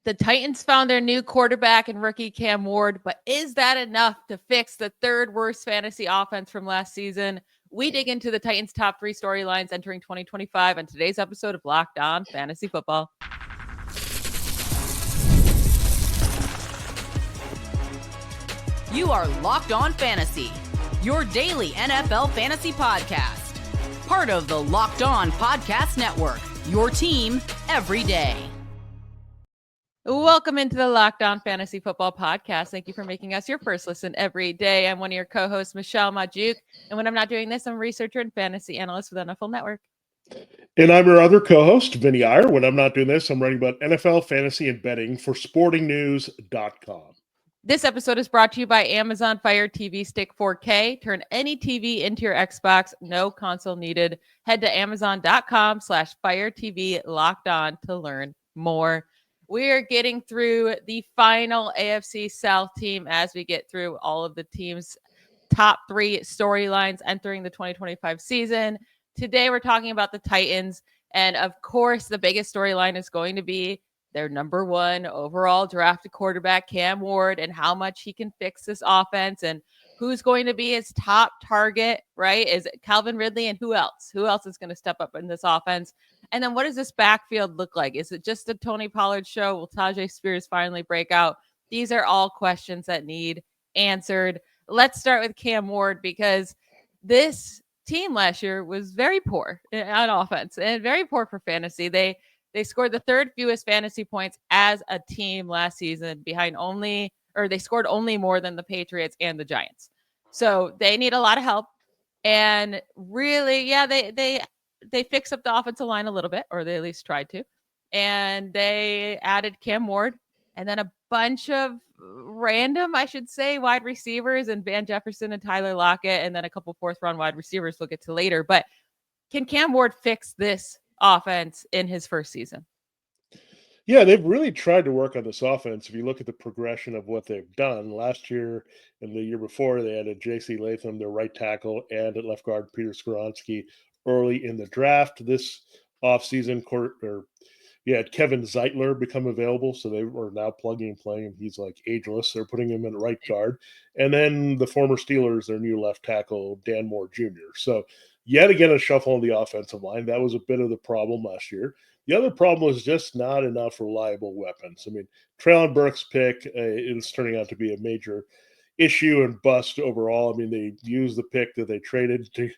The Titans found their new quarterback and rookie Cam Ward, but is that enough to fix the third worst fantasy offense from last season? We dig into the Titans' top 3 storylines entering 2025 on today's episode of Locked On Fantasy Football. You are Locked On Fantasy, your daily NFL fantasy podcast. Part of the Locked On Podcast Network, your team every day. Welcome into the Locked On Fantasy Football Podcast. Thank you for making us your first listen every day. I'm one of your co-hosts, Michelle Magdziuk, and when I'm not doing this, I'm a researcher and fantasy analyst with NFL Network. And I'm your other co-host, Vinnie Iyer. When I'm not doing this, I'm writing about NFL fantasy and betting for sportingnews.com. This episode is brought to you by Amazon Fire TV Stick 4K. Turn any TV into your Xbox. No console needed. Head to amazon.com/Fire TV Locked On to learn more. We're getting through the final AFC South team as we get through all of the teams' top 3 storylines entering the 2025 season. Today, we're talking about the Titans. And of course, the biggest storyline is going to be their number 1 overall drafted quarterback, Cam Ward, and how much he can fix this offense and who's going to be his top target, right? Is it Calvin Ridley and who else? Who else is going to step up in this offense? And then what does this backfield look like? Is it just a Tony Pollard show? Will Tajay Spears finally break out? These are all questions that need answered. Let's start with Cam Ward because this team last year was very poor on offense and very poor for fantasy. They scored the 3rd fewest fantasy points as a team last season they scored only more than the Patriots and the Giants. So they need a lot of help. And really, they fixed up the offensive line a little bit, or they at least tried to. And they added Cam Ward and then a bunch of random, I should say, wide receivers and Van Jefferson and Tyler Lockett, and then a couple 4th-round wide receivers we'll get to later. But can Cam Ward fix this offense in his first season? Yeah, they've really tried to work on this offense. If you look at the progression of what they've done last year and the year before, they added J.C. Latham, their right tackle, and at left guard Peter Skoronski early in the draft. This offseason, you had Kevin Zeitler become available, so they were now plugging and playing him. He's like ageless. They're putting him in right guard. And then the former Steelers, their new left tackle, Dan Moore Jr. So yet again, a shuffle on the offensive line. That was a bit of the problem last year. The other problem was just not enough reliable weapons. I mean, Treylon Burks' pick is turning out to be a major issue and bust overall. I mean, they used the pick that they traded to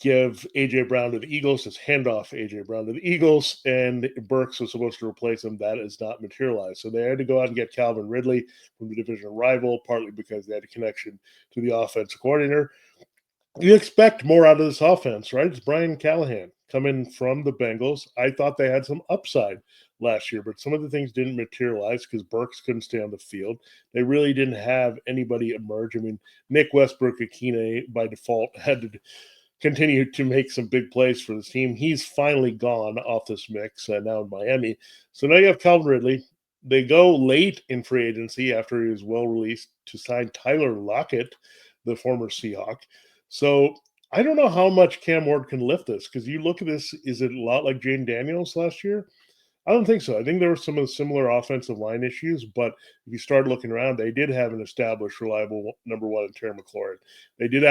give A.J. Brown to the Eagles, just hand off A.J. Brown to the Eagles, and Burks was supposed to replace him. That is not materialized. So they had to go out and get Calvin Ridley from the division rival, partly because they had a connection to the offensive coordinator. You expect more out of this offense, right? It's Brian Callahan coming from the Bengals. I thought they had some upside last year, but some of the things didn't materialize because Burks couldn't stay on the field. They really didn't have anybody emerge. I mean, Nick Westbrook-Akine by default had to continue to make some big plays for the team. He's finally gone off this mix now in Miami. So now you have Calvin Ridley. They go late in free agency after he was well released to sign Tyler Lockett, the former Seahawk. So I don't know how much Cam Ward can lift this because you look at this, is it a lot like Jane Daniels last year? I don't think so. I think there were some of the similar offensive line issues, but if you start looking around, they did have an established, reliable number 1 in Terry McLaurin. They did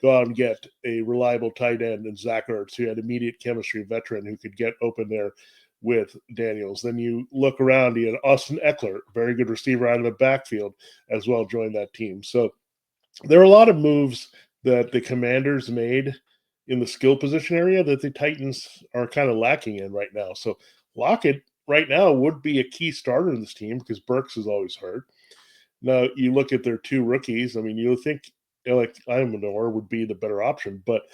go out and get a reliable tight end in Zach Ertz, who had immediate chemistry veteran who could get open there with Daniels. Then you look around, you had Austin Eckler, very good receiver out of the backfield as well, joined that team. So there are a lot of moves that the Commanders made in the skill position area that the Titans are kind of lacking in right now. So Lockett right now would be a key starter in this team because Burks is always hurt. Now you look at their 2 rookies. I mean, you think like Imanor would be the better option, but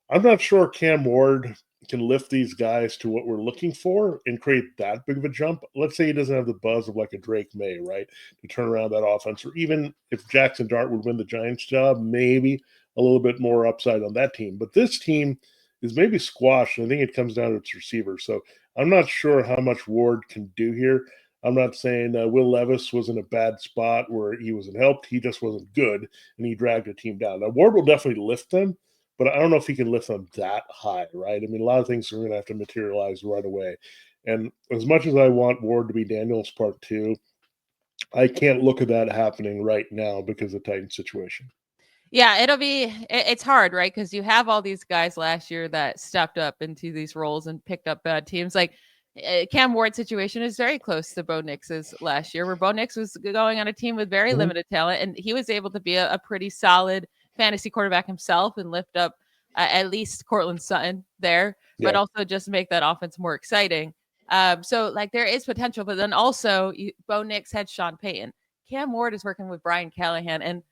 I'm not sure Cam Ward can lift these guys to what we're looking for and create that big of a jump. Let's say he doesn't have the buzz of like a Drake May, right, to turn around that offense. Or even if Jackson Dart would win the Giants job, maybe a little bit more upside on that team. But this team is maybe squashed, and I think it comes down to its receivers. So I'm not sure how much Ward can do here. I'm not saying Will Levis was in a bad spot where he wasn't helped. He just wasn't good, and he dragged the team down. Now, Ward will definitely lift them, but I don't know if he can lift them that high, right? I mean, a lot of things are going to have to materialize right away. And as much as I want Ward to be Daniels part 2, I can't look at that happening right now because of the Titans situation. Yeah, it's hard, right? Because you have all these guys last year that stepped up into these roles and picked up bad teams. Like Cam Ward's situation is very close to Bo Nix's last year, where Bo Nix was going on a team with very limited talent, and he was able to be a pretty solid fantasy quarterback himself and lift up at least Cortland Sutton there, but also just make that offense more exciting. So like there is potential, but then also Bo Nix had Sean Payton. Cam Ward is working with Brian Callahan, and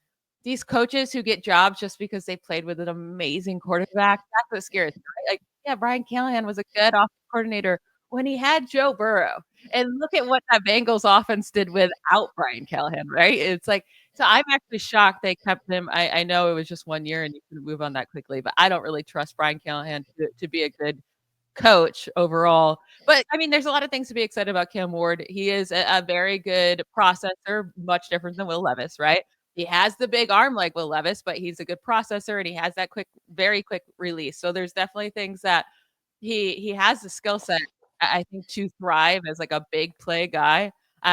these coaches who get jobs just because they played with an amazing quarterback, that's what scares me, right? Like, yeah, Brian Callahan was a good offensive coordinator when he had Joe Burrow. And look at what that Bengals offense did without Brian Callahan, right? It's like, so I'm actually shocked they kept him. I know it was just 1 year and you can move on that quickly, but I don't really trust Brian Callahan to be a good coach overall. But I mean, there's a lot of things to be excited about Cam Ward. He is a very good processor, much different than Will Levis, right? He has the big arm like Will Levis, but he's a good processor and he has that very quick release. So there's definitely things that he has the skill set, I think, to thrive as like a big play guy.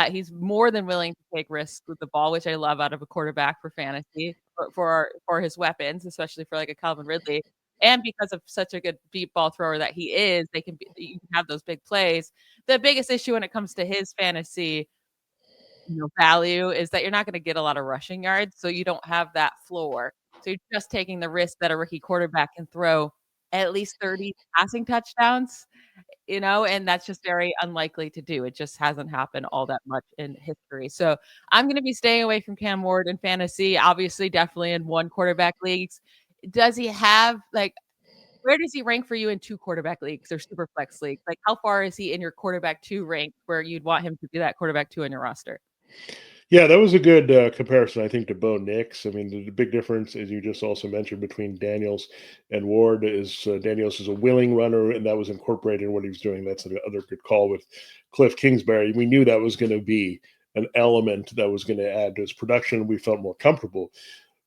He's more than willing to take risks with the ball, which I love out of a quarterback for fantasy for his weapons, especially for like a Calvin Ridley. And because of such a good deep ball thrower that he is, you can have those big plays. The biggest issue when it comes to his fantasy value is that you're not going to get a lot of rushing yards, so you don't have that floor. So you're just taking the risk that a rookie quarterback can throw at least 30 passing touchdowns, and that's just very unlikely to do. It just hasn't happened all that much in history. So I'm going to be staying away from Cam Ward in fantasy, obviously, definitely in one quarterback leagues. Does he have where does he rank for you in 2 quarterback leagues or super flex leagues? Like how far is he in your quarterback 2 rank where you'd want him to be that quarterback 2 in your roster? Yeah, that was a good comparison, I think, to Bo Nix. I mean, the big difference, as you just also mentioned, between Daniels and Ward is Daniels is a willing runner, and that was incorporated in what he was doing. That's another good call with Cliff Kingsbury. We knew that was going to be an element that was going to add to his production. We felt more comfortable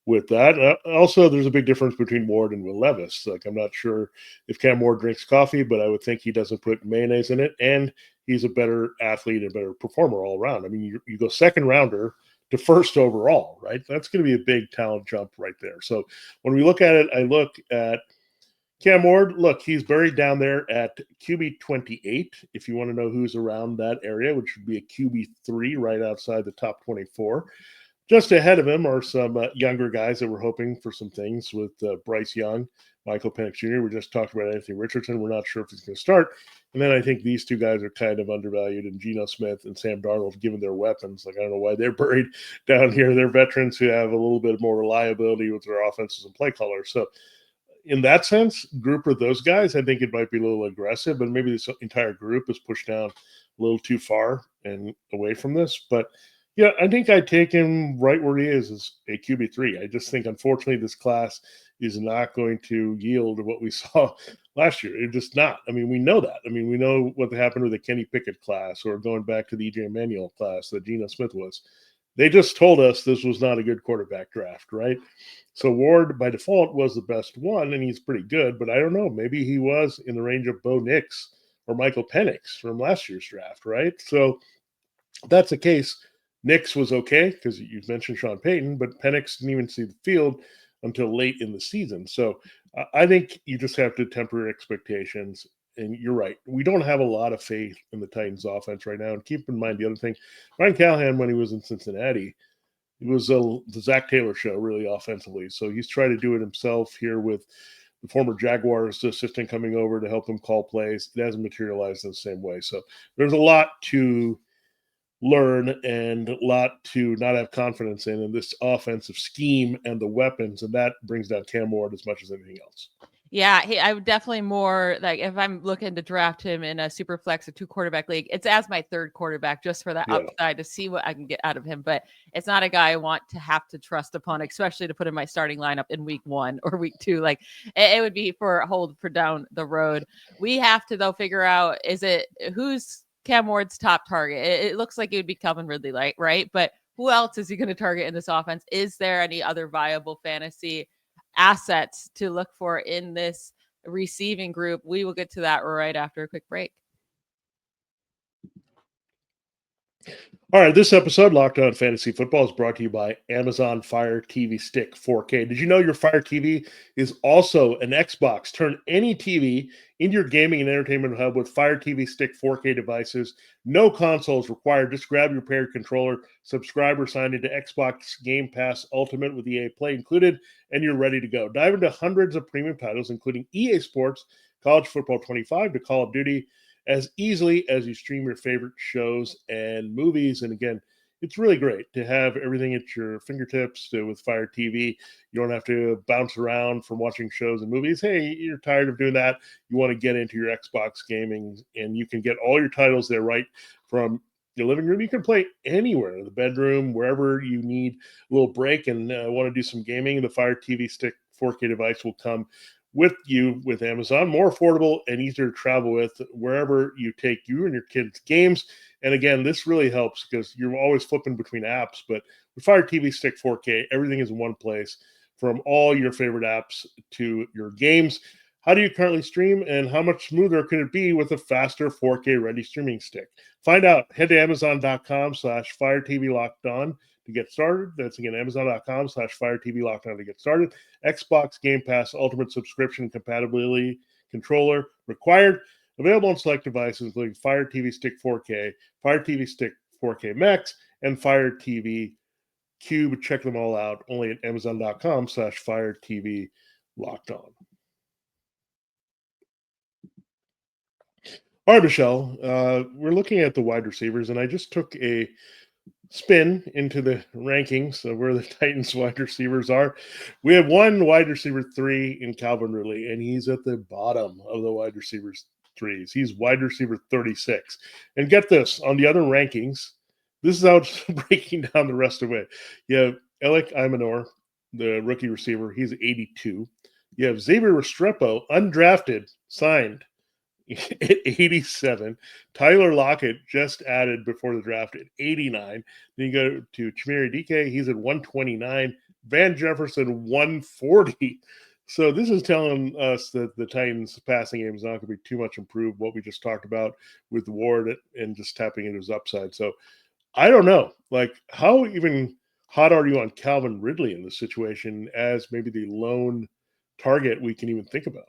with that. Also, there's a big difference between Ward and Will Levis. Like, I'm not sure if Cam Ward drinks coffee, but I would think he doesn't put mayonnaise in it, and he's a better athlete, a better performer all around. I mean, you go second rounder to first overall, right? That's going to be a big talent jump right there. So when we look at it, I look at Cam Ward. Look, he's buried down there at QB 28. If you want to know who's around that area, which would be a QB 3 right outside the top 24. Just ahead of him are some younger guys that we're hoping for some things with Bryce Young, Michael Penix Jr. We just talked about Anthony Richardson. We're not sure if he's going to start. And then I think these 2 guys are kind of undervalued, and Geno Smith and Sam Darnold, given their weapons. Like, I don't know why they're buried down here. They're veterans who have a little bit more reliability with their offenses and play callers. So in that sense, group of those guys, I think it might be a little aggressive, but maybe this entire group is pushed down a little too far and away from this. But yeah, I think I'd take him right where he is as a QB3. I just think, unfortunately, this class is not going to yield what we saw last year. It's just not. I mean, we know that. I mean, we know what happened with the Kenny Pickett class, or going back to the E.J. Manuel class that Geno Smith was. They just told us this was not a good quarterback draft, right? So Ward, by default, was the best one, and he's pretty good. But I don't know. Maybe he was in the range of Bo Nix or Michael Penix from last year's draft, right? So if that's the case, Nix was okay because you mentioned Sean Payton, but Penix didn't even see the field until late in the season. So I think you just have to temper your expectations. And you're right. We don't have a lot of faith in the Titans offense right now. And keep in mind the other thing, Brian Callahan, when he was in Cincinnati, it was the Zach Taylor show, really, offensively. So he's trying to do it himself here with the former Jaguars assistant coming over to help him call plays. It hasn't materialized in the same way. So there's a lot to learn and a lot to not have confidence in this offensive scheme and the weapons, and that brings down Cam Ward as much as anything else. Yeah, I would definitely more like if I'm looking to draft him in a super flex or 2 quarterback league, it's as my 3rd quarterback just for that upside to see what I can get out of him. But it's not a guy I want to have to trust upon, especially to put in my starting lineup in week 1 or week 2. Like it would be for a hold for down the road. We have to though figure out who's Cam Ward's top target. It looks like it would be Calvin Ridley, right? But who else is he going to target in this offense? Is there any other viable fantasy assets to look for in this receiving group? We will get to that right after a quick break. All right, this episode, Locked On Fantasy Football, is brought to you by Amazon Fire TV Stick 4K. Did you know your Fire TV is also an Xbox? Turn any TV into your gaming and entertainment hub with Fire TV Stick 4K devices. No consoles required. Just grab your paired controller, subscribe or sign into Xbox Game Pass Ultimate with EA Play included, and you're ready to go. Dive into hundreds of premium titles, including EA Sports, College Football 25 to Call of Duty, as easily as you stream your favorite shows and movies. And again, it's really great to have everything at your fingertips with Fire TV. You don't have to bounce around from watching shows and movies. Hey, you're tired of doing that. You want to get into your Xbox gaming, and you can get all your titles there right from your living room. You can play anywhere, in the bedroom, wherever you need a little break and want to do some gaming. The Fire TV Stick 4K device will come with you with Amazon, more affordable and easier to travel with wherever you take you and your kids' games. And again, this really helps because you're always flipping between apps, but with Fire TV Stick 4K, everything is in one place, from all your favorite apps to your games. How do you currently stream, and how much smoother could it be with a faster 4K ready streaming stick? Find out. Head to Amazon.com/Fire TV Locked On to get started. That's again Amazon.com/Fire TV Locked On to get started. Xbox Game Pass Ultimate Subscription Compatibility Controller required. Available on select devices, including Fire TV Stick 4K, Fire TV Stick 4K Max, and Fire TV Cube. Check them all out. Only at Amazon.com/Fire TV Locked On. All right, Michelle, we're looking at the wide receivers, and I just took a spin into the rankings of where the Titans wide receivers are. We have one wide receiver 3 in Calvin Ridley, and he's at the bottom of the wide receivers 3s. He's wide receiver 36. And get this, on the other rankings, this is how it's breaking down the rest of it. You have Alec Imanor, the rookie receiver. He's 82. You have Xavier Restrepo, undrafted, signed at 87. Tyler Lockett just added before the draft at 89. Then you go to Chimere Dike, he's at 129. Van Jefferson, 140. So this is telling us that the Titans' passing game is not going to be too much improved, what we just talked about with Ward and just tapping into his upside. So I don't know. Like, how even hot are you on Calvin Ridley in this situation as maybe the lone target we can even think about?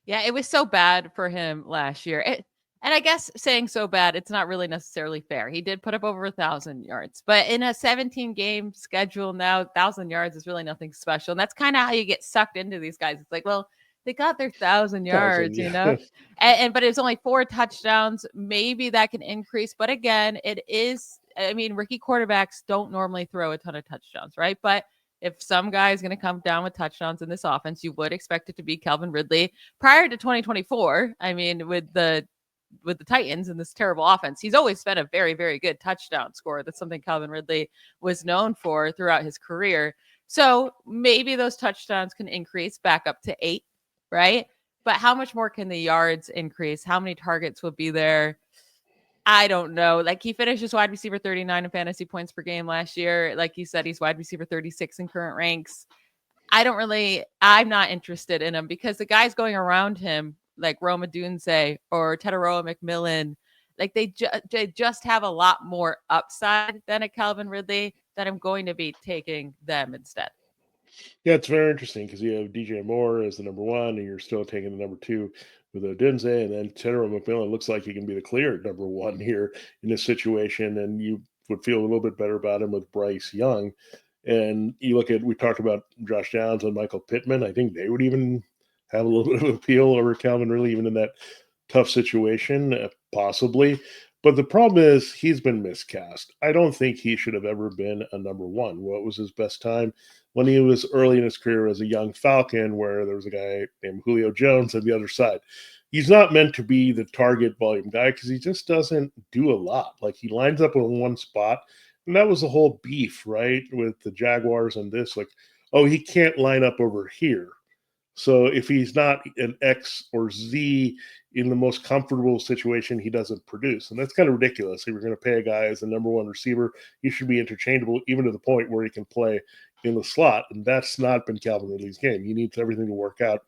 Yeah, it was so bad for him last year. And I guess saying so bad, it's not really necessarily fair. He did put up over 1,000 yards, but in a 17-game schedule now, 1,000 yards is really nothing special. And that's kind of how you get sucked into these guys. It's like, well, they got their 1,000 yards, you know, but it's only 4 touchdowns. Maybe that can increase. But again, it is, I mean, rookie quarterbacks don't normally throw a ton of touchdowns, right? But if some guy is going to come down with touchdowns in this offense, you would expect it to be Calvin Ridley. Prior to 2024, I mean, with the Titans and this terrible offense, he's always been a very, very good touchdown scorer. That's something Calvin Ridley was known for throughout his career. So maybe those touchdowns can increase back up to 8, right? But how much more can the yards increase? How many targets will be there? I don't know. Like, he finished as wide receiver 39 in fantasy points per game last year. Like you said, he's wide receiver 36 in current ranks. I'm not interested in him because the guys going around him, like Roma Dunze or Teteroa McMillan, like they just have a lot more upside than a Calvin Ridley, that I'm going to be taking them instead. Yeah, it's very interesting because you have DJ Moore as the number 1, and you're still taking the number 2 with Odunze, and then Teteroa McMillan looks like he can be the clear number 1 here in this situation, and you would feel a little bit better about him with Bryce Young. And you look at, we talked about Josh Downs and Michael Pittman. I think they would even have a little bit of appeal over Calvin Ridley, even in that tough situation, possibly. But the problem is he's been miscast. I don't think he should have ever been a number 1. What was his best time? When he was early in his career as a young Falcon, where there was a guy named Julio Jones on the other side. He's not meant to be the target volume guy because he just doesn't do a lot. Like, he lines up in one spot, and that was the whole beef, right, with the Jaguars and this. Like, oh, he can't line up over here. So if he's not an X or Z in the most comfortable situation, he doesn't produce. And that's kind of ridiculous. If you're going to pay a guy as the number 1 receiver, he should be interchangeable, even to the point where he can play in the slot. And that's not been Calvin Ridley's game. He needs everything to work out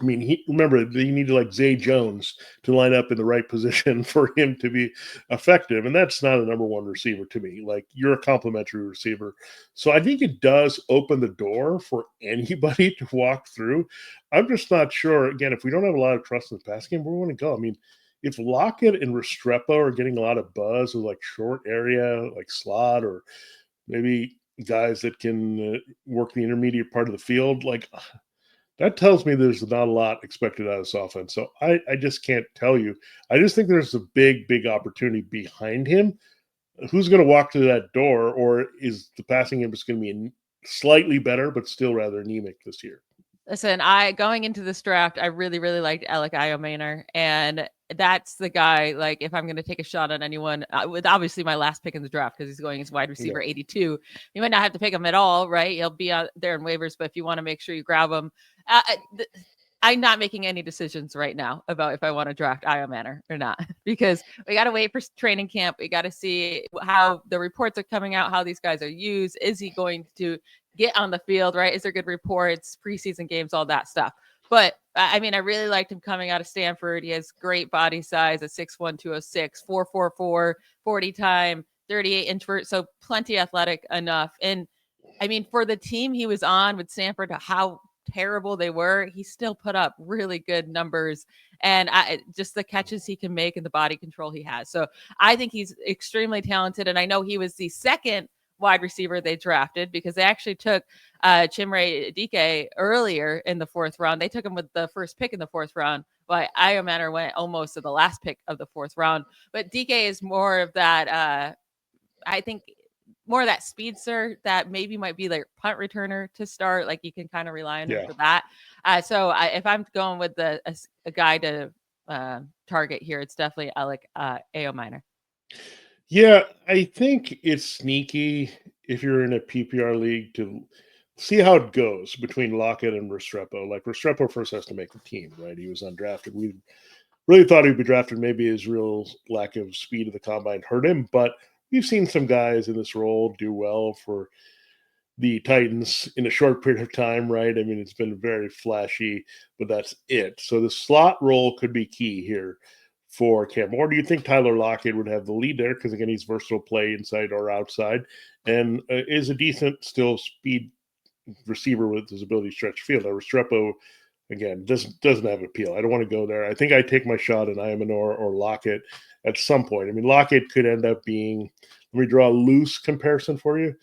I mean, remember, you need like Zay Jones to line up in the right position for him to be effective. And that's not a number one receiver to me. Like, you're a complimentary receiver. So I think it does open the door for anybody to walk through. I'm just not sure, again, if we don't have a lot of trust in the pass game, where we want to go. I mean, if Lockett and Restrepo are getting a lot of buzz with like short area, like slot, or maybe guys that can work the intermediate part of the field, like, that tells me there's not a lot expected out of this offense. So I just can't tell you. I just think there's a big, big opportunity behind him. Who's going to walk through that door, or is the passing game just going to be slightly better, but still rather anemic this year? Listen, going into this draft, I really, really liked Alec Iomaner, and that's the guy. Like, if I'm going to take a shot on anyone, with obviously my last pick in the draft, because he's going as wide receiver 82, you might not have to pick him at all, right? He'll be out there in waivers, but if you want to make sure you grab him, I'm not making any decisions right now about if I want to draft Iomaner or not, because we got to wait for training camp. We got to see how the reports are coming out, how these guys are used. Is he going to get on the field, right? Is there good reports, preseason games, all that stuff? But I mean, I really liked him coming out of Stanford. He has great body size at 6'1", 206, 4.44, 40 time, 38 introvert. So plenty athletic enough. And I mean, for the team he was on with Stanford, how terrible they were, he still put up really good numbers, and just the catches he can make and the body control he has. So I think he's extremely talented. And I know he was the second wide receiver they drafted, because they actually took Chimere Dike earlier in the 4th round. They took him with the first pick in the 4th round, but Iomaner went almost to the last pick of the 4th round. But Dike is more of that, I think, more of that speedster that maybe might be like punt returner to start. Like, you can kind of rely on him for that. So if I'm going with a guy to target here, it's definitely Alec Iomaner. Yeah, I think it's sneaky if you're in a PPR league to see how it goes between Lockett and Restrepo. Like, Restrepo first has to make the team, right? He was undrafted. We really thought he'd be drafted. Maybe his real lack of speed of the combine hurt him, but we've seen some guys in this role do well for the Titans in a short period of time, right? I mean, it's been very flashy, but that's it. So the slot role could be key here for Cam. Or do you think Tyler Lockett would have the lead there? Because, again, he's versatile play inside or outside, and is a decent still speed receiver with his ability to stretch field. Restrepo, again, doesn't have appeal. I don't want to go there. I think I take my shot in Iomaner or Lockett at some point. I mean, Lockett could end up being, let me draw a loose comparison for you,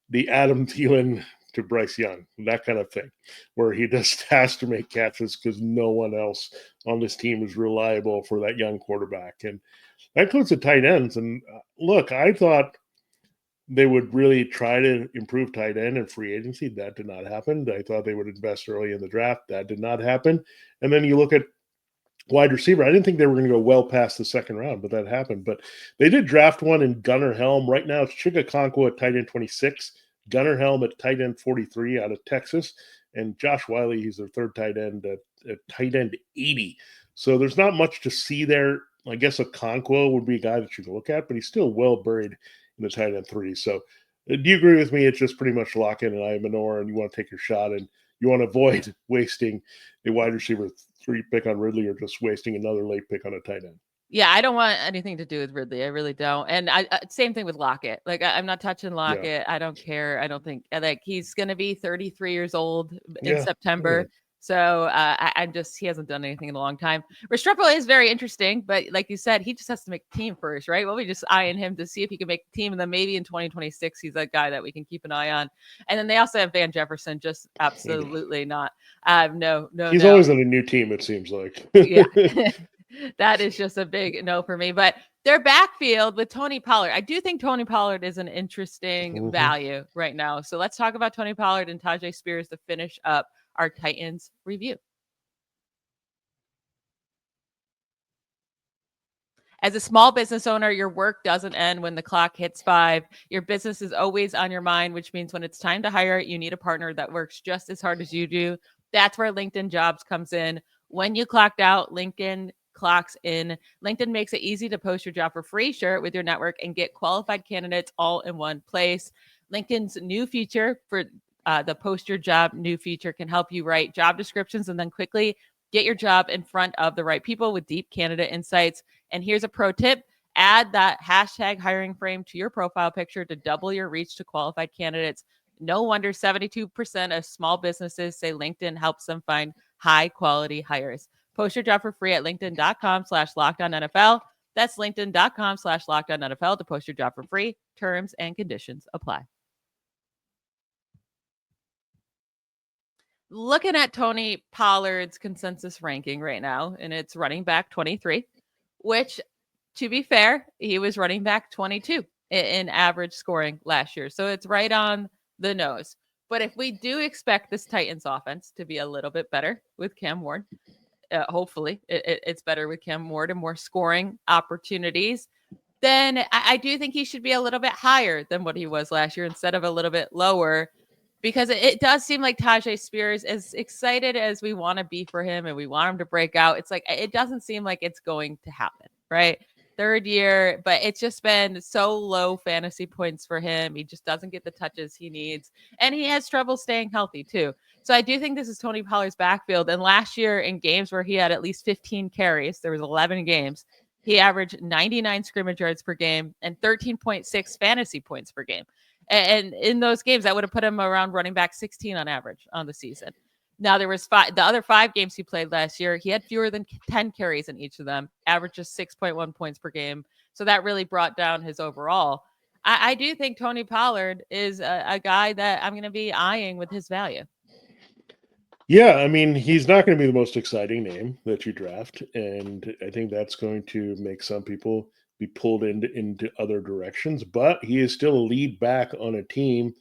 the Adam Thielen to Bryce Young, that kind of thing, where he just has to make catches because no one else on this team is reliable for that young quarterback. And that includes the tight ends. And look, I thought they would really try to improve tight end and free agency. That did not happen. I thought they would invest early in the draft. That did not happen. And then you look at wide receiver. I didn't think they were going to go well past the 2nd round, but that happened. But they did draft one in Gunnar Helm. Right now, it's Chigakonkwo at tight end 26, Gunnar Helm at tight end 43 out of Texas, and Josh Wiley, he's their 3rd tight end at tight end 80. So there's not much to see there. I guess Okonkwo would be a guy that you can look at, but he's still well buried in the tight end 3. So do you agree with me? It's just pretty much Lockett and Iomaner, and you want to take your shot, and you want to avoid wasting a wide receiver 3 pick on Ridley or just wasting another late pick on a tight end. Yeah, I don't want anything to do with Ridley. I really don't. And same thing with Lockett. Like, I'm not touching Lockett. Yeah. I don't care. I don't think, like, he's going to be 33 years old in September. Yeah. So I'm just, he hasn't done anything in a long time. Restrepo is very interesting, but like you said, he just has to make the team first, right? Well, we just eyeing him to see if he can make the team. And then maybe in 2026, he's that guy that we can keep an eye on. And then they also have Van Jefferson, just absolutely not. No. He's always on a new team, it seems like. Yeah. That is just a big no for me. But their backfield with Tony Pollard, I do think Tony Pollard is an interesting value right now. So let's talk about Tony Pollard and Tyjae Spears to finish up our Titans review. As a small business owner, your work doesn't end when the clock hits 5. Your business is always on your mind, which means when it's time to hire, you need a partner that works just as hard as you do. That's where LinkedIn Jobs comes in. When you clocked out, LinkedIn clocks in. LinkedIn makes it easy to post your job for free, share it with your network, and get qualified candidates all in one place. LinkedIn's new feature for the post your job new feature can help you write job descriptions and then quickly Get your job in front of the right people with deep candidate insights. And here's a pro tip. Add that hashtag hiring frame to your profile picture to double your reach to qualified candidates. No wonder 72% of small businesses say LinkedIn helps them find high quality hires. Post your job for free at linkedin.com/LockedOnNFL. That's linkedin.com/LockedOnNFL to post your job for free. Terms and conditions apply. Looking at Tony Pollard's consensus ranking right now, and it's running back 23, which, to be fair, he was running back 22 in average scoring last year. So it's right on the nose. But if we do expect this Titans offense to be a little bit better with Cam Ward, hopefully it's better with Cam Ward and more scoring opportunities, then I do think he should be a little bit higher than what he was last year instead of a little bit lower, because it does seem like Tajay Spears, as excited as we want to be for him and we want him to break out, it's like it doesn't seem like it's going to happen, right? Third year, but it's just been so low fantasy points for him. He just doesn't get the touches he needs, and he has trouble staying healthy too. So I do think this is Tony Pollard's backfield. And last year, in games where he had at least 15 carries, there was 11 games, he averaged 99 scrimmage yards per game and 13.6 fantasy points per game. And in those games, that would have put him around running back 16 on average on the season. Now, there was the other 5 games he played last year, he had fewer than 10 carries in each of them, averaged just 6.1 points per game. So that really brought down his overall. I do think Tony Pollard is a guy that I'm going to be eyeing with his value. Yeah, I mean, he's not going to be the most exciting name that you draft, and I think that's going to make some people be pulled into other directions, but he is still a lead back on a team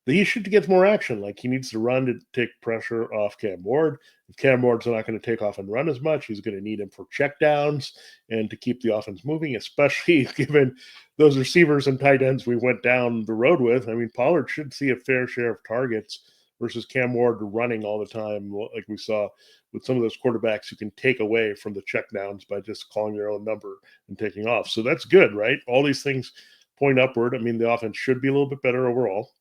that he should get more action. Like, he needs to run to take pressure off Cam Ward. If Cam Ward's not going to take off and run as much, he's going to need him for checkdowns and to keep the offense moving, especially given those receivers and tight ends we went down the road with. I mean, Pollard should see a fair share of targets versus Cam Ward running all the time, like we saw with some of those quarterbacks who can take away from the checkdowns by just calling your own number and taking off. So that's good, right? All these things point upward. I mean, the offense should be a little bit better overall.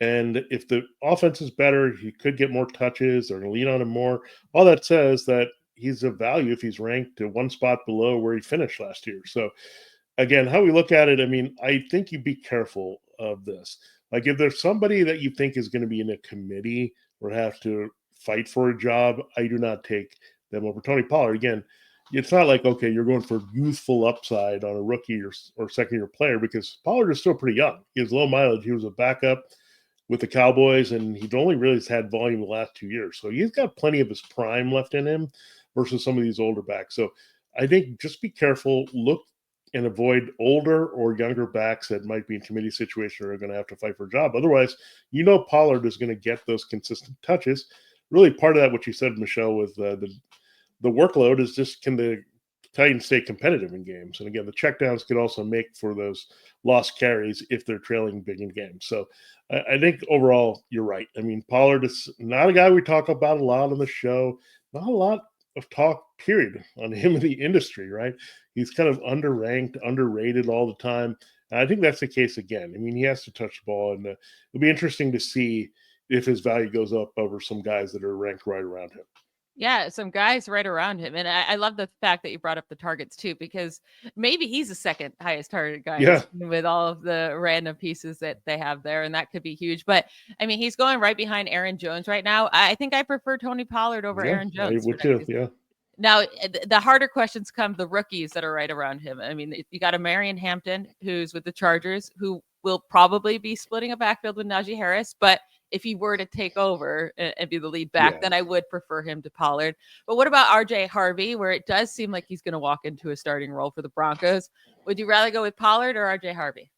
And if the offense is better, he could get more touches. They're going to lean on him more. All that says that he's a value if he's ranked to one spot below where he finished last year. So, again, how we look at it, I mean, I think you be careful of this. Like, if there's somebody that you think is going to be in a committee or have to fight for a job, I do not take them over Tony Pollard. Again, it's not like, okay, you're going for youthful upside on a rookie or second-year player, because Pollard is still pretty young. He has low mileage. He was a backup with the Cowboys, and he'd only really had volume the last 2 years. So he's got plenty of his prime left in him versus some of these older backs. So I think just be careful, look and avoid older or younger backs that might be in committee situation or are going to have to fight for a job. Otherwise, Pollard is going to get those consistent touches. Really, part of that, what you said, Michelle, with the workload is just, can the Titans stay competitive in games? And again, the checkdowns could also make for those lost carries if they're trailing big in games. So I think overall, you're right. I mean, Pollard is not a guy we talk about a lot on the show. Not a lot of talk, period, on him in the industry, right? He's kind of underranked, underrated all the time. And I think that's the case again. I mean, he has to touch the ball, and it'll be interesting to see if his value goes up over some guys that are ranked right around him. Yeah, some guys right around him. And I love the fact that you brought up the targets too, because maybe he's the second highest target guy with all of the random pieces that they have there. And that could be huge. But I mean, he's going right behind Aaron Jones right now. I think I prefer Tony Pollard over Aaron Jones. I would too, yeah. Now, the harder questions come the rookies that are right around him. I mean, you got a Marion Hampton, who's with the Chargers, who will probably be splitting a backfield with Najee Harris. But if he were to take over and be the lead back, then I would prefer him to Pollard. But what about RJ Harvey, where it does seem like he's going to walk into a starting role for the Broncos? Would you rather go with Pollard or RJ Harvey?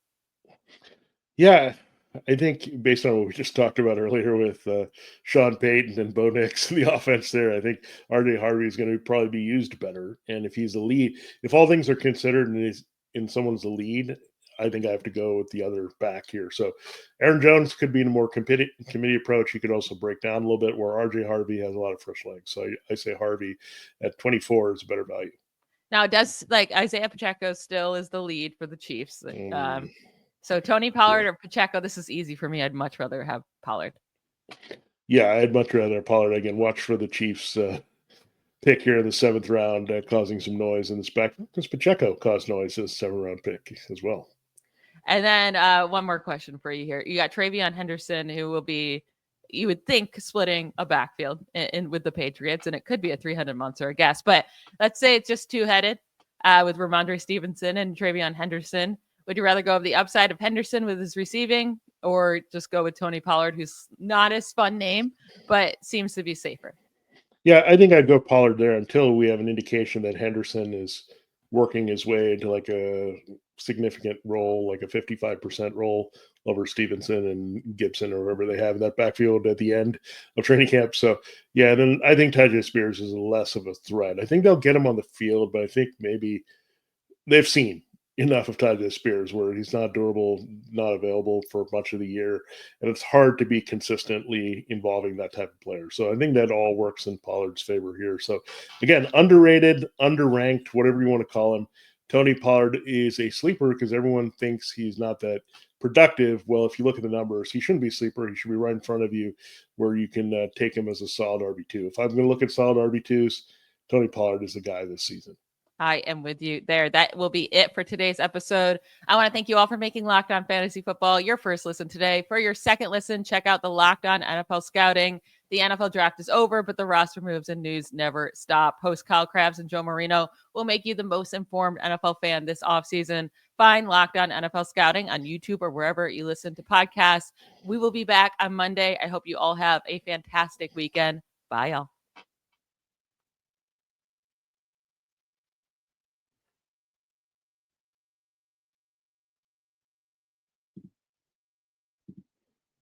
Yeah, I think based on what we just talked about earlier with Sean Payton and Bo Nix and the offense there, I think RJ Harvey is going to probably be used better. And if he's the lead, if all things are considered and he's in someone's the lead, I think I have to go with the other back here. So Aaron Jones could be in a more committee approach. He could also break down a little bit, where RJ Harvey has a lot of fresh legs. So I say Harvey at 24 is a better value. Now, does like Isaiah Pacheco still is the lead for the Chiefs? So Tony Pollard or Pacheco, this is easy for me. I'd much rather have Pollard. Yeah, I'd much rather Pollard. Again, watch for the Chiefs pick here in the 7th round, causing some noise in this back. Because Pacheco caused noise as a 7th-round pick as well. And then one more question for you here. You got Travion Henderson, who will be, you would think, splitting a backfield in with the Patriots, and it could be a 300 months or a guess. But let's say it's just two-headed with Ramondre Stevenson and Travion Henderson. Would you rather go with the upside of Henderson with his receiving, or just go with Tony Pollard, who's not as fun name, but seems to be safer? Yeah, I think I'd go Pollard there until we have an indication that Henderson is working his way into like a significant role, like a 55% role over Stevenson and Gibson or whoever they have in that backfield at the end of training camp. So, yeah, then I think Tyjae Spears is less of a threat. I think they'll get him on the field, but I think maybe they've seen enough of Tyjae Spears where he's not durable, not available for much of the year, and it's hard to be consistently involving that type of player. So I think that all works in Pollard's favor here. So again, underrated, underranked, whatever you want to call him. Tony Pollard is a sleeper because everyone thinks he's not that productive. Well, if you look at the numbers, he shouldn't be a sleeper. He should be right in front of you where you can take him as a solid RB2. If I'm going to look at solid RB2s, Tony Pollard is the guy this season. I am with you there. That will be it for today's episode. I want to thank you all for making Locked On Fantasy Football your first listen today. For your second listen, check out the Locked On NFL Scouting. The NFL draft is over, but the roster moves and news never stop. Host Kyle Krabs and Joe Marino will make you the most informed NFL fan this offseason. Find Locked On NFL Scouting on YouTube or wherever you listen to podcasts. We will be back on Monday. I hope you all have a fantastic weekend. Bye, y'all.